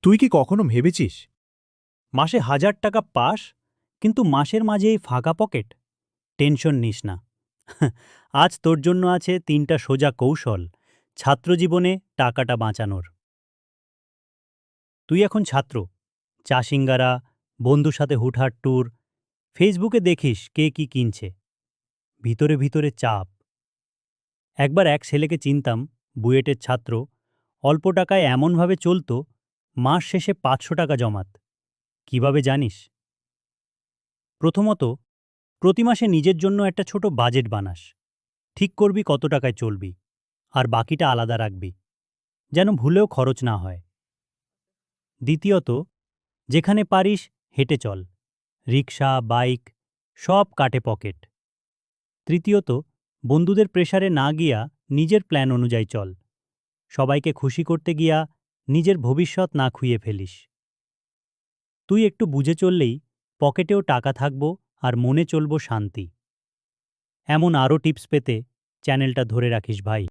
তুই কি কখনো ভেবেছিস মাসে ১,০০০ টাকা পাস, কিন্তু মাসের মাঝে এই ফাঁকা পকেট? টেনশন নিস না। আজ তোর জন্য আছে ৩টা সোজা কৌশল ছাত্রজীবনে টাকাটা বাঁচানোর। তুই এখন ছাত্র, চা সিঙ্গারা, বন্ধুর সাথে হুটহাট ট্যুর, ফেসবুকে দেখিস কে কি কিনছে। ভিতরে ভিতরে চাপ। একবার এক ছেলেকে চিনতাম, বুয়েটের ছাত্র, অল্প টাকায় এমনভাবে চলত, মাস শেষে ৫০০ টাকা জমাত। কিভাবে জানিস? প্রথমত, প্রতি মাসে নিজের জন্য একটা ছোট বাজেট বানাস। ঠিক করবি কত টাকায় চলবি, আর বাকিটা আলাদা রাখবি, যেন ভুলেও খরচ না হয়। দ্বিতীয়ত, যেখানে পারিস হেঁটে চল। রিক্সা, বাইক সব কাটে পকেট। তৃতীয়ত, বন্ধুদের প্রেসারে না গিয়া নিজের প্ল্যান অনুযায়ী চল। সবাইকে খুশি করতে গিয়া নিজের ভবিষ্যৎ না খুইয়ে ফেলিস। তুই একটু বুঝে চললেই পকেটেও টাকা থাকব, আর মনে চলব শান্তি। এমন আরও টিপস পেতে চ্যানেলটা ধরে রাখিস ভাই।